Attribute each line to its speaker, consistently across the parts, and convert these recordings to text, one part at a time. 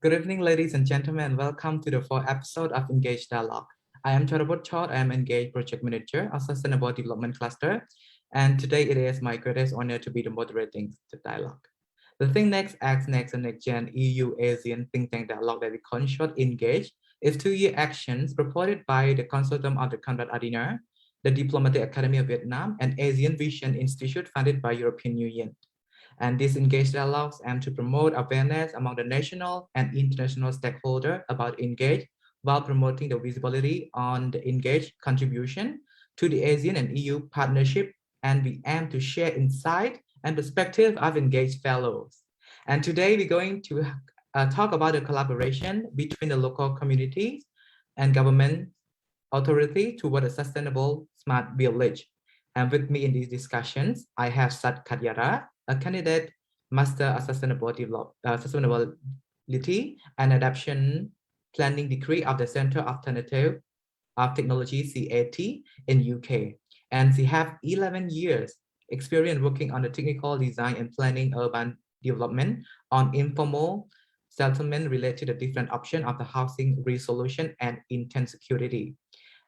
Speaker 1: Good evening, ladies and gentlemen. Welcome to the fourth episode of EANGAGE Dialogue. I am Chhorravuth Chhort. I am EANGAGE Project Manager of Sustainable Development Cluster. And today it is my greatest honor to be the moderating the dialogue. The Think Next, Act Next, and Next Gen EU ASEAN Think Tank Dialogue that we call in short EANGAGE is 2-year actions proposed by the consortium of the Konrad Adenauer, the Diplomatic Academy of Vietnam, and ASEAN Vision Institute funded by European Union. And these EANGAGE dialogues aim to promote awareness among the national and international stakeholders about EANGAGE while promoting the visibility on the EANGAGE contribution to the ASEAN and EU partnership. And we aim to share insight and perspective of EANGAGE Fellows. And today we're going to talk about the collaboration between the local communities and government authority toward a sustainable smart village. And with me in these discussions, I have Sat Kanyara, a candidate Master of Sustainability and Adaptation Planning degree of the Center of Alternative of Technology CAT in UK. And she has 11 years experience working on the technical design and planning urban development on informal settlement related to the different options of the housing resolution and intent security.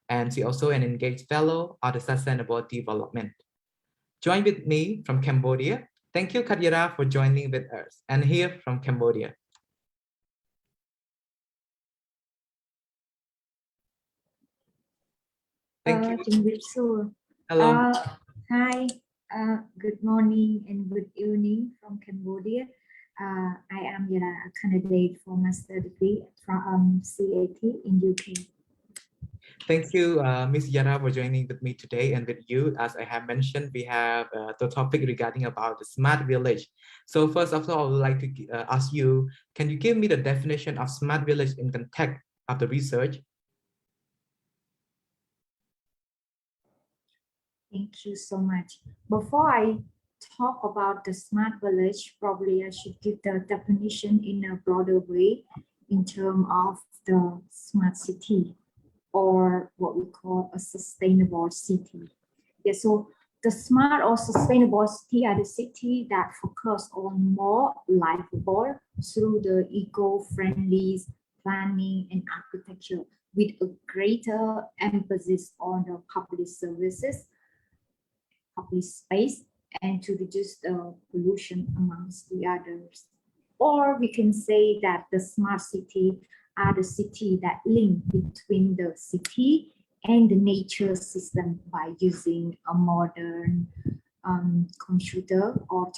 Speaker 1: And she also an EANGAGE Fellow of the Sustainable Development. Join with me from Cambodia. Thank you, Kanyara, for joining with us. And here from Cambodia. Thank you. Hello.
Speaker 2: Hi, good morning and good evening from Cambodia. I am Yara, a candidate for master degree from CAT in UK.
Speaker 1: Thank you, Ms. Yara, for joining with me today. And with you, as I have mentioned, we have the topic regarding about the smart village. So first of all, I would like to ask you, can you give me the definition of smart village in context of the research?
Speaker 2: Thank you so much. Before I talk about the smart village, probably I should give the definition in a broader way in terms of the smart city, or what we call a sustainable city. Yeah, so the smart or sustainable city are the city that focus on more livable through the eco-friendly planning and architecture with a greater emphasis on the public services, public space, and to reduce the pollution amongst the others. Or we can say that the smart city are the city that link between the city and the nature system by using a modern computer or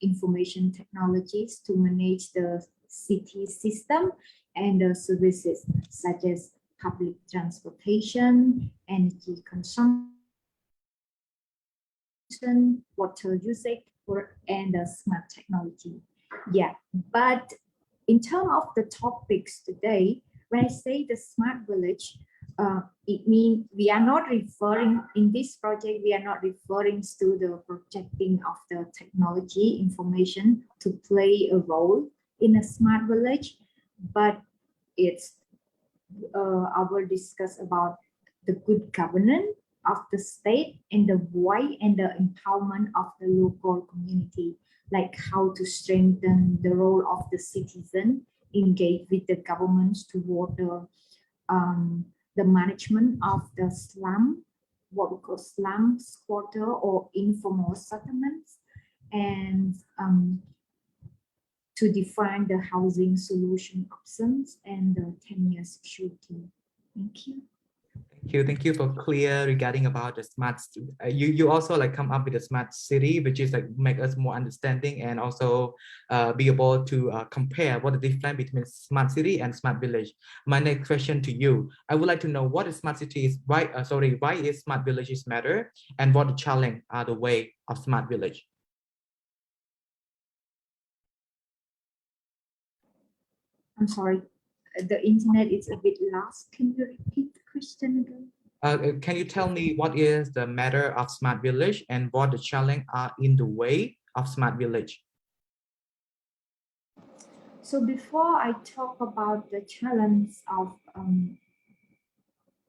Speaker 2: information technologies to manage the city system and the services such as public transportation, energy consumption, water usage, and smart technology. Yeah, but in terms of the topics today, when I say the smart village, it means we are not referring, in this project, we are not referring to the projecting of the technology information to play a role in a smart village, but it's our discuss about the good governance of the state and the voice and the empowerment of the local community, like how to strengthen the role of the citizen, engage with the governments toward the management of the slum, what we call slum squatter or informal settlements, and to define the housing solution options and the 10-year security. Thank you.
Speaker 1: Thank you for clear regarding about the smart. You also like come up with a smart city, which is like make us more understanding and also be able to compare what the difference between smart city and smart village. My next question to you, I would like to know what is smart city is, why is smart villages matter, and what the challenge are the way of smart village.
Speaker 2: I'm sorry, the internet is a bit lost. Can you repeat the question again?
Speaker 1: Can you tell me what is the matter of smart village and what the challenge are in the way of smart village?
Speaker 2: So before I talk about the challenge of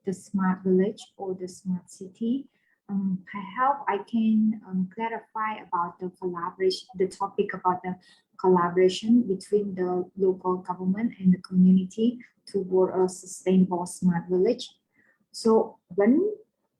Speaker 2: the smart village or the smart city, I hope I can clarify about the collaboration, the topic about the collaboration between the local government and the community toward a sustainable smart village. So when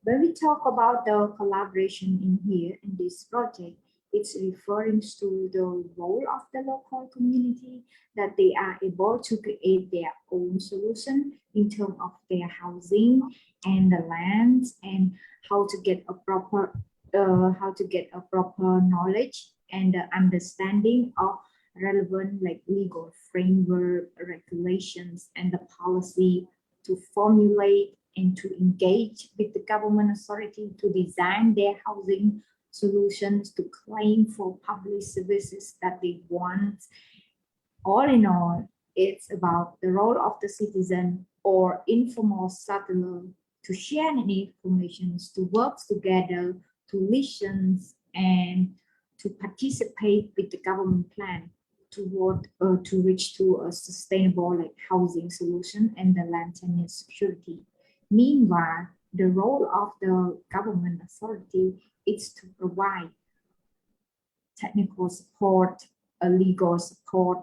Speaker 2: we talk about the collaboration in here in this project, it's referring to the role of the local community, that they are able to create their own solution in terms of their housing and the lands, and how to get a proper knowledge and understanding of relevant like legal framework, regulations, and the policy to formulate and to engage with the government authority to design their housing solutions, to claim for public services that they want. All in all, it's about the role of the citizen or informal settler to share any information, to work together, to listen, and to participate with the government plan to reach to a sustainable like housing solution and the land tenure security. Meanwhile, the role of the government authority is to provide technical support, legal support,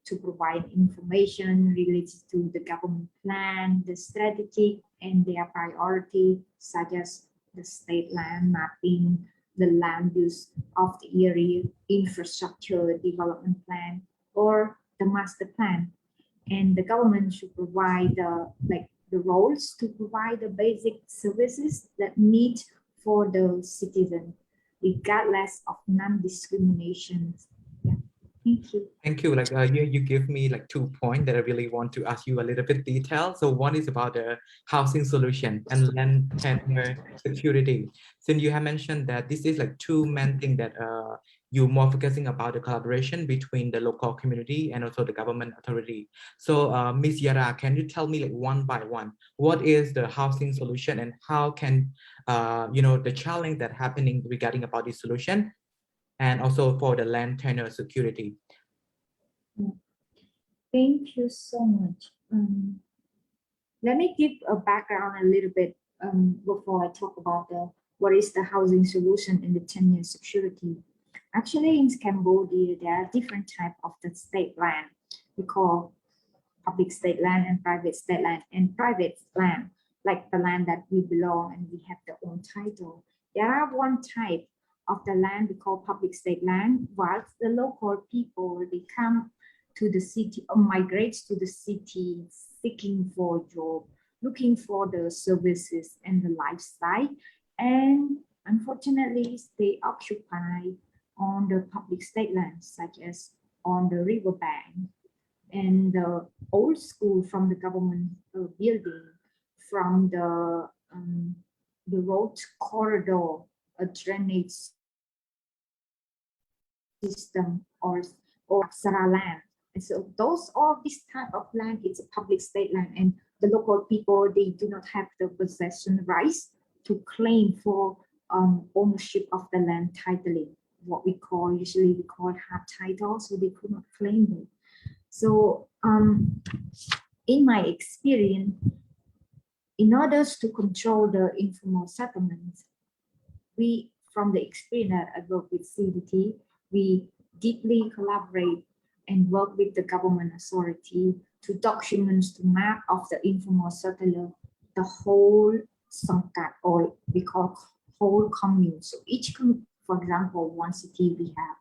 Speaker 2: to provide information related to the government plan, the strategy, and their priority, such as the state land mapping, the land use of the area, infrastructure development plan, or the master plan. And the government should provide the roles to provide the basic services that need for the citizen, regardless of non-discrimination. Yeah, thank you.
Speaker 1: Thank you. You give me like 2 points that I really want to ask you a little bit detail. So one is about the housing solution and land tenure security. Since you have mentioned that this is like two main things that you're more focusing about the collaboration between the local community and also the government authority. So Ms. Yara, can you tell me like one by one, what is the housing solution and how can, the challenge that happening regarding about this solution and also for the land tenure security?
Speaker 2: Thank you so much. Let me give a background a little bit before I talk about what is the housing solution in the tenure security. Actually, in Cambodia, there are different types of the state land. We call public state land and private state land. And private land, like the land that we belong and we have the own title. There are one type of the land we call public state land, while the local people, they come to the city or migrates to the city seeking for a job, looking for the services and the lifestyle. And unfortunately, they occupy on the public state lands, such as on the riverbank and the old school from the government building, from the road corridor, a drainage system, or Sara land. And so all this type of land, it's a public state land, and the local people, they do not have the possession rights to claim for ownership of the land titling, what we call, usually we call hard title, so they could not claim it. So in my experience, in order to control the informal settlements, from the experience that I work with CDT, we deeply collaborate and work with the government authority to document the map of the informal settler, the whole Sangkat, or we call whole commune. So each, for example, one city we have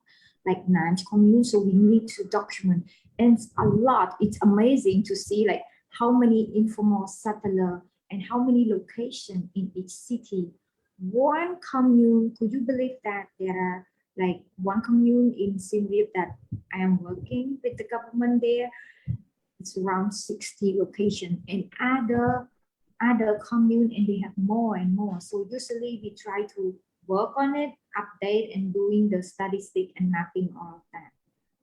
Speaker 2: like 9 communes, so we need to document, and a lot. It's amazing to see like how many informal settler and how many locations in each city. One commune, could you believe that there are like one commune in Siem Reap that I am working with the government there? It's around 60 locations, and other commune, and they have more and more. So usually we try to work on it, update, and doing the statistic and mapping all of that.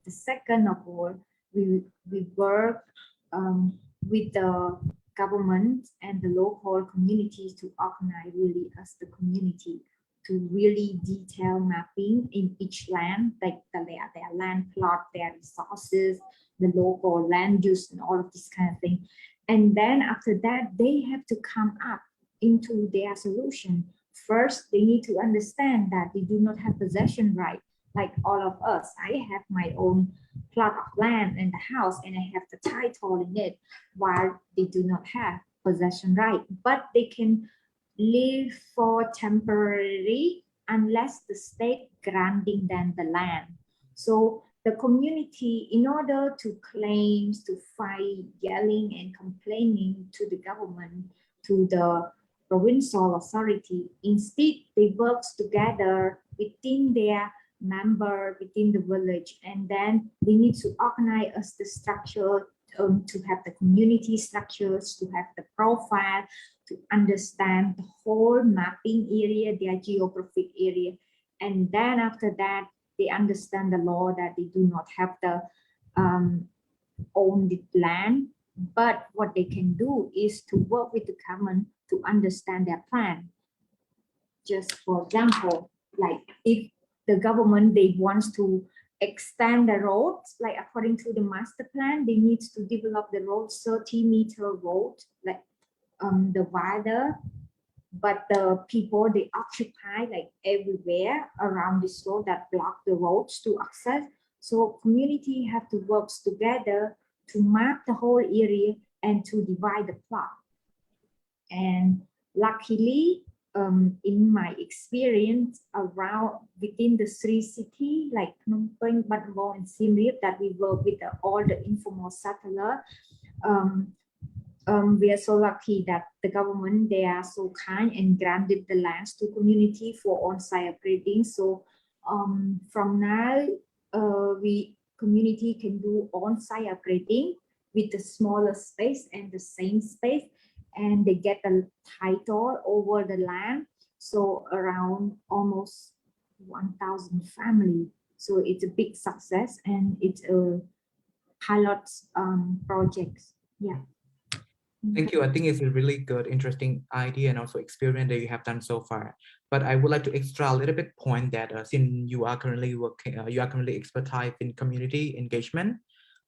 Speaker 2: The second of all, we work with the government and the local communities to organize really as the community to really detail mapping in each land, like their land plot, their resources, the local land use, and all of this kind of thing. And then after that, they have to come up into their solution. First, they need to understand that they do not have possession right, like all of us. I have my own plot of land and the house and I have the title in it, while they do not have possession right, but they can live for temporary unless the state granting them the land. So the community, in order to claim, to fight, yelling and complaining to the government, to the provincial authority, instead they work together within their member, within the village, and then they need to organize as the structure, to have the community structures, to have the profile, to understand the whole mapping area, their geographic area. And then after that, they understand the law that they do not have the own the land, but what they can do is to work with the government to understand their plan. Just for example, like if the government, they wants to extend the roads, like according to the master plan, they need to develop the road 30-meter road, like the wider, but the people, they occupy like everywhere around this road that block the roads to access. So community have to work together to map the whole area and to divide the plot. And luckily, in my experience around within the three cities like Phnom Penh, Bat Bo, and Siem Reap, that we work with all the informal settlers, we are so lucky that the government, they are so kind and granted the lands to community for on-site upgrading. So from now, community can do on-site upgrading with the smaller space and the same space, and they get a title over the land. So around almost 1,000 family. So it's a big success and it's a pilot project. Yeah.
Speaker 1: Thank you. I think it's a really good, interesting idea and also experience that you have done so far. But I would like to extra a little bit point that since you are currently working, you are currently expertise in community engagement,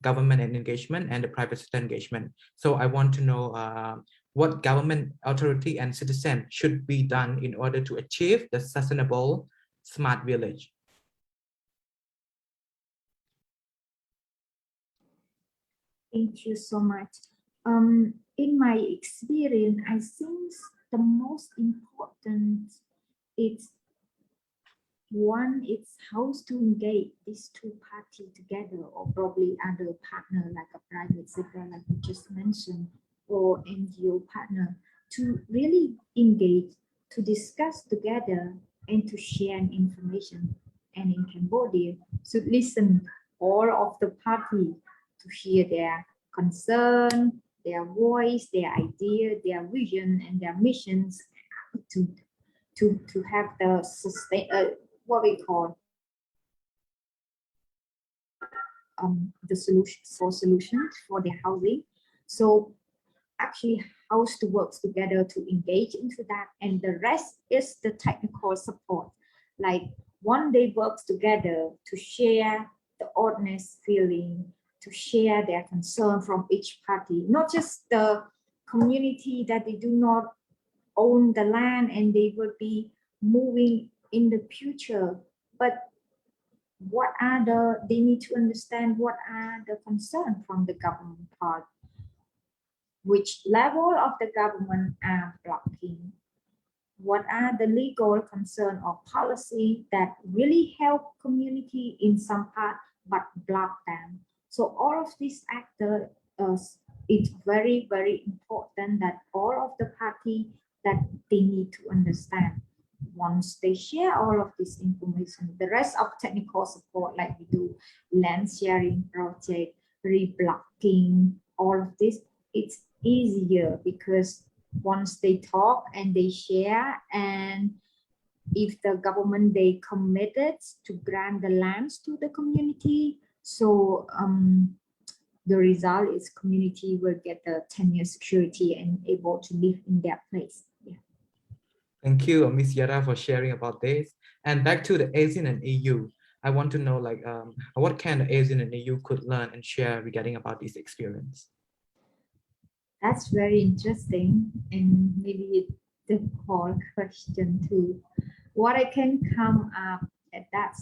Speaker 1: government and engagement, and the private sector engagement. So I want to know what government, authority, and citizen should be done in order to achieve the sustainable smart village.
Speaker 2: Thank you so much. In my experience, I think the most important is one, it's how to engage these two parties together, or probably other partner like a private sector, like you just mentioned, or NGO partner, to really engage, to discuss together, and to share information. And in Cambodia, should listen all of the parties to hear their concern, their voice, their idea, their vision, and their missions, to have the sustain, what we call the solutions for the housing. So actually house to work together to engage into that, and the rest is the technical support. Like one day works together to share the honest feeling, to share their concern from each party, not just the community that they do not own the land and they will be moving in the future, but what are they need to understand what are the concerns from the government part, which level of the government are blocking, what are the legal concern or policy that really help community in some part but block them. So all of these actors, it's very, very important that all of the party that they need to understand. Once they share all of this information, the rest of technical support, like we do land sharing project, reblocking, all of this, it's easier because once they talk and they share, and if the government, they committed to grant the lands to the community, so the result is community will get the 10-year security and able to live in their place. Yeah.
Speaker 1: Thank you, Ms. Yara, for sharing about this. And back to the ASEAN and EU, I want to know like what can the ASEAN and EU could learn and share regarding about this experience?
Speaker 2: That's very interesting and maybe a difficult question too. What I can come up at that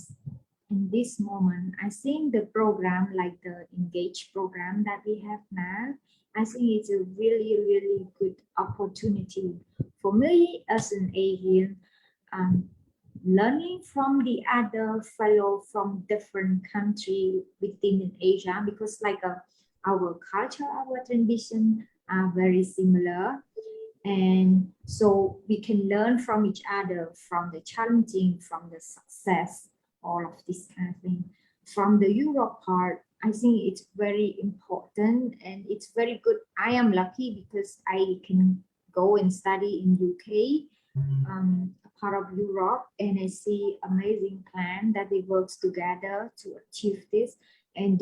Speaker 2: in this moment, I think the program like the ENGAGE program that we have now, I think it's a really, really good opportunity for me as an Asian, learning from the other fellow from different country within Asia, because like our culture, our tradition are very similar. And so we can learn from each other, from the challenging, from the success, all of this kind of thing. From the Europe part, I think it's very important and it's very good. I am lucky because I can go and study in UK, a part of Europe, and I see amazing plan that they work together to achieve this, and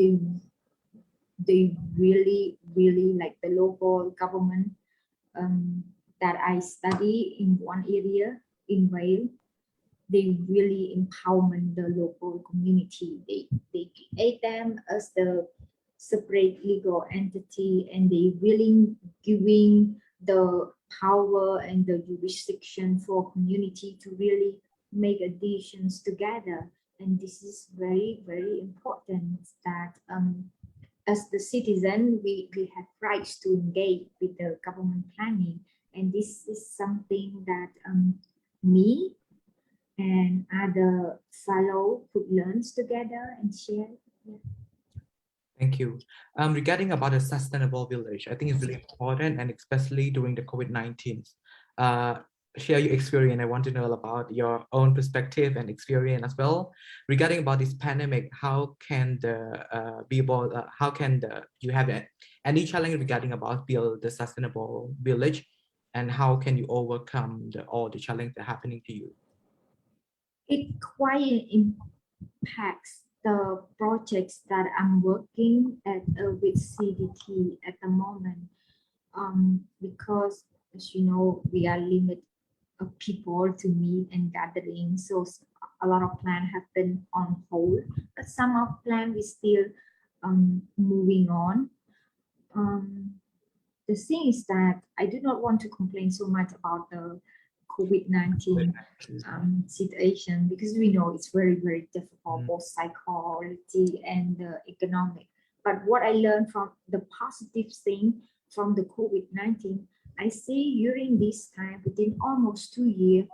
Speaker 2: they really, really like the local government that I study in one area in Wales. They really empowerment the local community. They create them as the separate legal entity, and they really giving the power and the jurisdiction for community to really make decisions together. And this is very, very important that as the citizen, we have rights to engage with the government planning. And this is something that me and other fellow could learn together and share. Yeah.
Speaker 1: Thank you. Regarding about a sustainable village, I think it's really important, and especially during the COVID-19. Share your experience. I want to know about your own perspective and experience as well. Regarding about this pandemic, how can the you have any challenge regarding about build the sustainable village, and how can you overcome all the challenges that are happening to you?
Speaker 2: It quite impacts the projects that I'm working at with CDT at the moment, because as you know, we are limited of people to meet and gathering, so a lot of plans have been on hold, but some of plans we still moving on. The thing is that I do not want to complain so much about the COVID-19 situation, because we know it's very, very difficult, both psychology and economic. But what I learned from the positive thing from the COVID-19, I see during this time, within almost 2 years,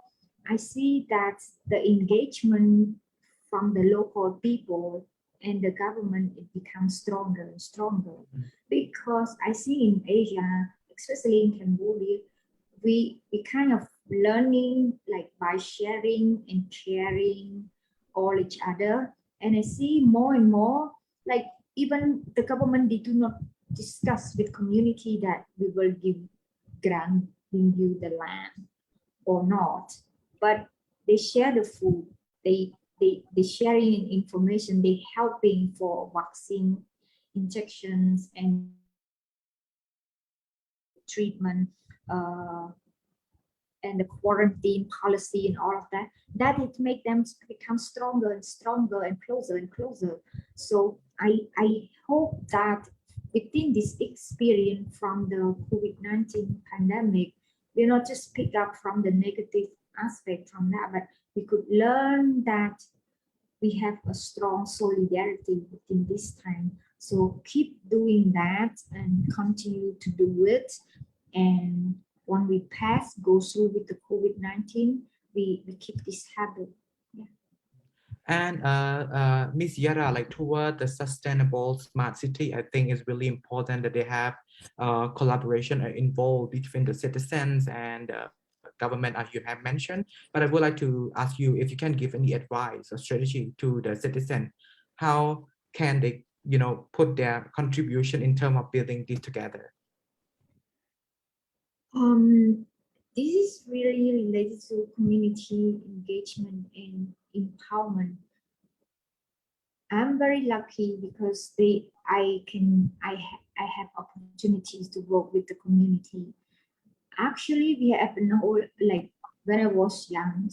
Speaker 2: I see that the engagement from the local people and the government, it becomes stronger and stronger. Because I see in Asia, especially in Cambodia, we kind of learning like by sharing and caring all each other. And I see more and more, like even the government, they do not discuss with community that we will give granting you the land or not, but they share the food, they sharing information, they helping for vaccine injections and treatment, and the quarantine policy and all of that, that it make them become stronger and stronger and closer. So I hope that within this experience from the COVID-19 pandemic, we not just pick up from the negative aspect from that, but we could learn that we have a strong solidarity within this time. So keep doing that and continue to do it. And when we go through with the COVID-19, we keep this habit. Yeah.
Speaker 1: And Ms. Yara, like toward the sustainable smart city, I think it's really important that they have collaboration involved between the citizens and government, as you have mentioned. But I would like to ask you if you can give any advice or strategy to the citizen. How can they, put their contribution in terms of building this together?
Speaker 2: This is really related to community engagement and empowerment. I'm very lucky because I have opportunities to work with the community. Actually, we have like when I was young,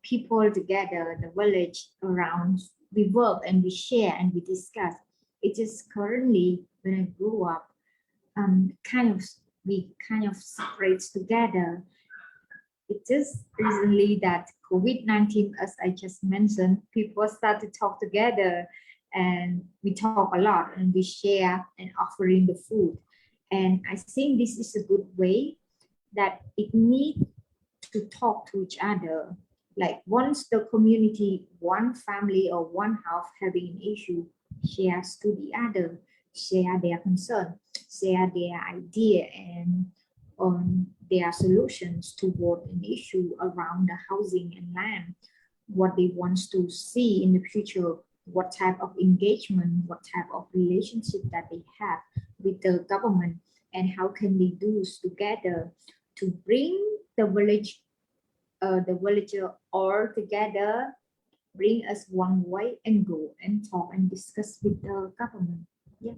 Speaker 2: people together, the village around, we work and we share and we discuss. It is currently when I grew up, we kind of separate together. It's just recently that COVID-19, as I just mentioned, people start to talk together and we talk a lot and we share and offering the food. And I think this is a good way that it needs to talk to each other. Like once the community, one family or one house having an issue, shares to the other, share their concern, share their idea and on their solutions toward an issue around the housing and land, what they want to see in the future, what type of engagement, what type of relationship that they have with the government, and how can they do together to bring the villager all together, bring us one way and go and talk and discuss with the government. Yeah.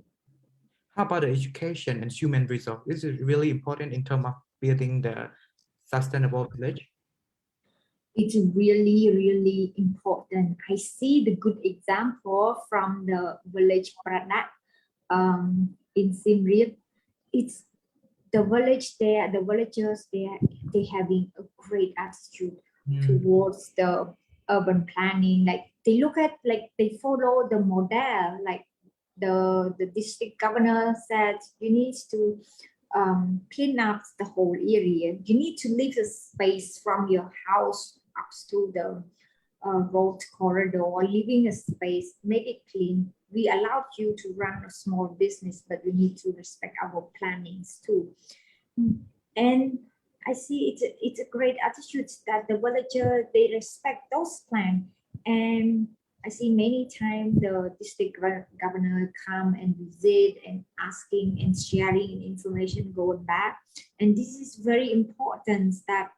Speaker 1: How about the education and human resource? Is it really important in terms of building the sustainable village?
Speaker 2: It's really, really important. I see the good example from the village product in Siem Reap. It's the village there, the villagers there, they having a great attitude towards the urban planning. Like they look at, like they follow the model, like the district governor said, you need to clean up the whole area. You need to leave a space from your house up to the road corridor, leaving a space, make it clean. We allowed you to run a small business, but we need to respect our plannings too. And I see it's a great attitude that the villager, they respect those plans. And I see many times the district governor come and visit and asking and sharing information going back. And this is very important that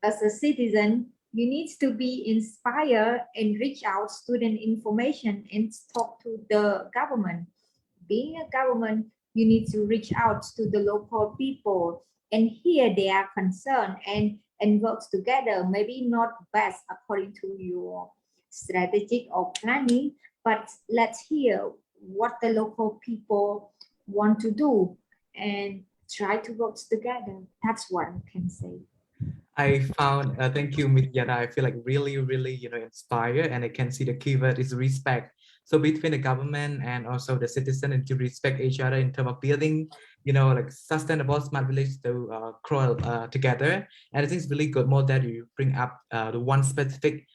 Speaker 2: as a citizen, you need to be inspired and reach out student information and talk to the government. Being a government, you need to reach out to the local people and hear their concern and work together. Maybe not best according to your strategic or planning, but let's hear what the local people want to do and try to work together. That's what I can say.
Speaker 1: I found, thank you, Ms. Yara. I feel like really, inspired, and I can see the keyword is respect. So between the government and also the citizen, and to respect each other in terms of building, like sustainable smart village to grow together. And I think it's really good more that you bring up the one specific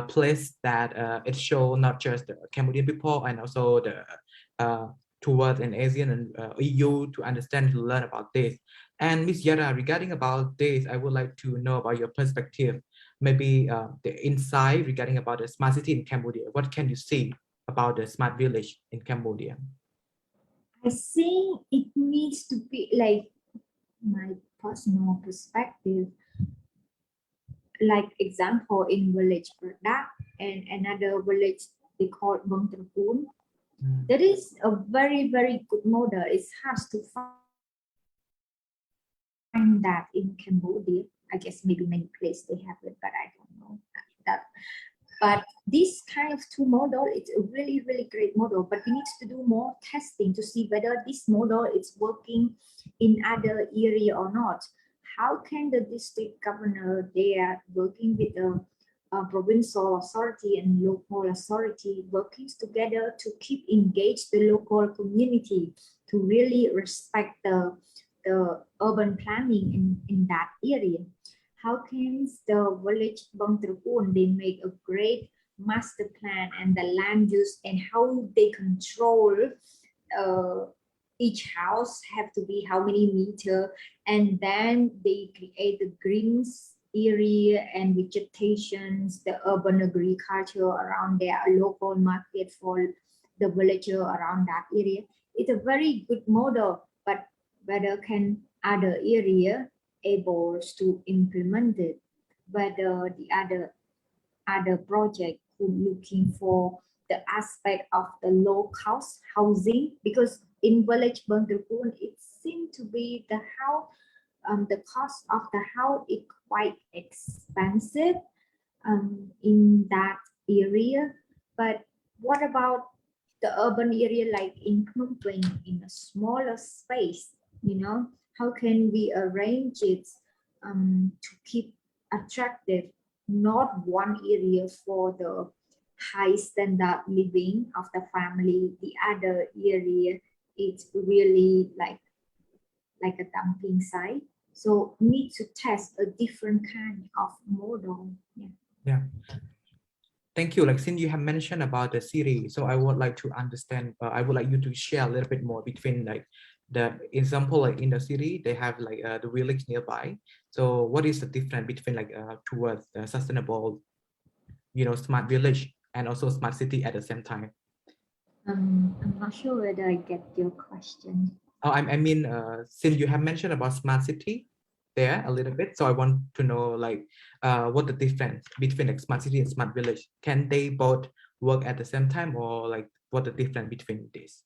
Speaker 1: place that it show not just the Cambodian people and also the towards an Asian and EU to understand, to learn about this. And Ms. Yara, regarding about this, I would like to know about your perspective, maybe the insight regarding about the smart city in Cambodia. What can you see about the smart village in Cambodia?
Speaker 2: I think it needs to be like my personal perspective, like example in village Pradak and another village they call Bang Trapun. That is a very, very good model. It's hard to find that in Cambodia. I guess maybe many places they have it, but I don't know that. But this kind of two model, it's a really, really great model, but we need to do more testing to see whether this model is working in other area or not. How can the district governor there working with the provincial authority and local authority working together to keep engaged the local community to really respect the urban planning in that area? How can the village Bang Trapun, they make a great master plan and the land use and how they control each house have to be how many meter, and then they create the greens area and vegetations, the urban agriculture around their local market for the villager around that area. It's a very good model, but whether can other area able to implement it, whether the other project who looking for the aspect of the low cost housing, because in village Bang Trapun it seemed to be the house, the cost of the house is quite expensive in that area. But what about the urban area like in Phnom Penh in a smaller space? How can we arrange it to keep attractive, not one area for the high standard living of the family, the other area it's really like a dumping site. So need to test a different kind of model.
Speaker 1: Yeah. Thank you. Like, since you have mentioned about the series, so I would like to understand, I would like you to share a little bit more between like the example, like in the city, they have like the village nearby. So what is the difference between like towards the sustainable, smart village and also smart city at the same time?
Speaker 2: I'm not sure whether I get your question.
Speaker 1: Oh, I mean, since you have mentioned about smart city there a little bit, so I want to know like what the difference between like smart city and smart village. Can they both work at the same time, or like what the difference between this?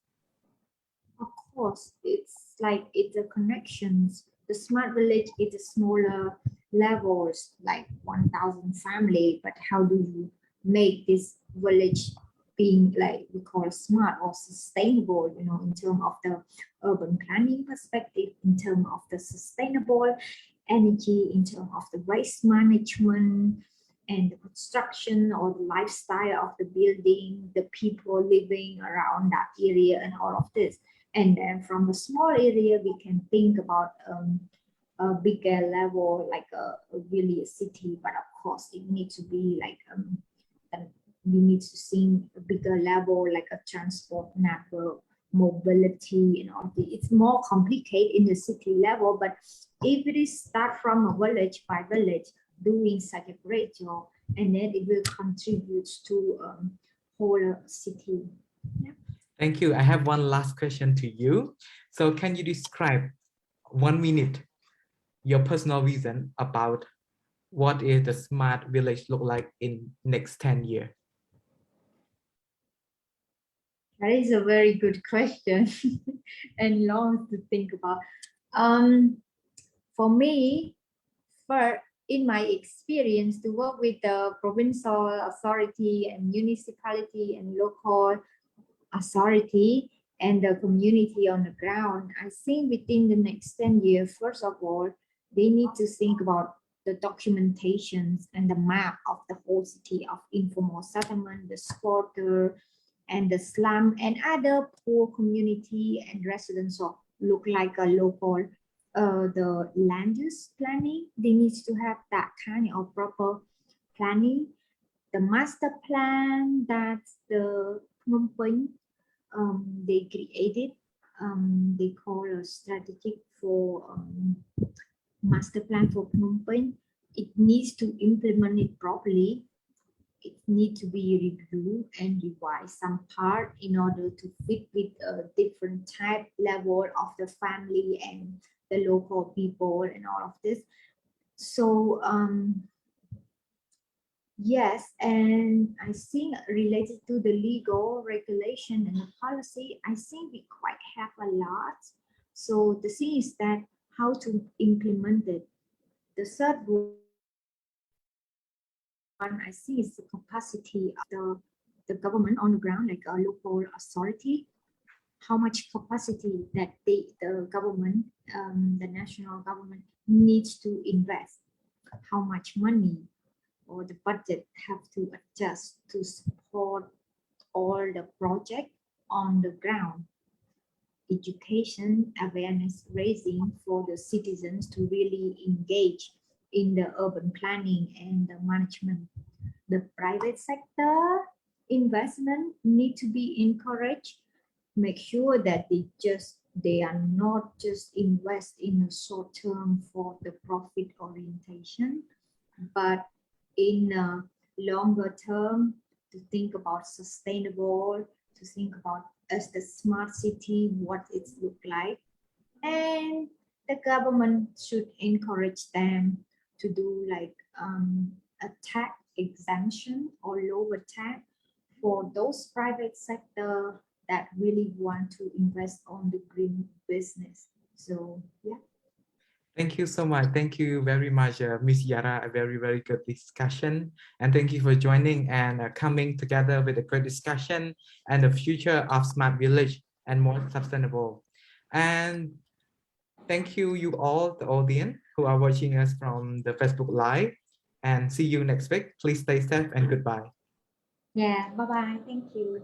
Speaker 2: Of course, it's a connections. The smart village is a smaller levels, like 1,000 family, but how do you make this village being like we call smart or sustainable, in terms of the urban planning perspective, in terms of the sustainable energy, in terms of the waste management and the construction or the lifestyle of the building, the people living around that area and all of this. And then from a small area, we can think about a bigger level, like really a city, but of course it needs to be like, we need to see a bigger level, like a transport network, mobility, and all the, it's more complicated in the city level, but if it is start from a village by village, doing such a great job, and then it will contribute to whole city. Yeah.
Speaker 1: Thank you. I have one last question to you. So can you describe 1 minute your personal vision about what is the smart village look like in next 10 years?
Speaker 2: That is a very good question and long to think about. For me, in my experience, to work with the provincial authority and municipality and local authority and the community on the ground, I think within the next 10 years, first of all, they need to think about the documentations and the map of the whole city of informal settlement, the squatter, and the slum and other poor community and residents of look like a local the land use planning. They need to have that kind of proper planning. The master plan that the Phnom Penh they created, they call a strategic for master plan for Phnom Penh. It needs to implement it properly. It needs to be reviewed and revised some part in order to fit with a different type level of the family and the local people and all of this. So yes, and I think related to the legal regulation and the policy, I think we quite have a lot. So the thing is that how to implement it. The third one I see is the capacity of the government on the ground, like a local authority. How much capacity that the government, the national government needs to invest. How much money or the budget have to adjust to support all the project on the ground. Education, awareness raising for the citizens to really engage in the urban planning and the management. The private sector investment need to be encouraged. Make sure that they are not just invest in a short term for the profit orientation, but in a longer term to think about sustainable, to think about as the smart city, what it look like. And the government should encourage them to do like a tax exemption or lower tax for those private sector that really want to invest on the green business. So yeah.
Speaker 1: Thank you so much. Thank you very much, Ms. Yara. A very, very good discussion. And thank you for joining and coming together with a great discussion and the future of smart village and more sustainable. And thank you, you all, the audience who are watching us from the Facebook Live. and see you next week. Please stay safe and goodbye.
Speaker 2: Yeah, bye bye. Thank you.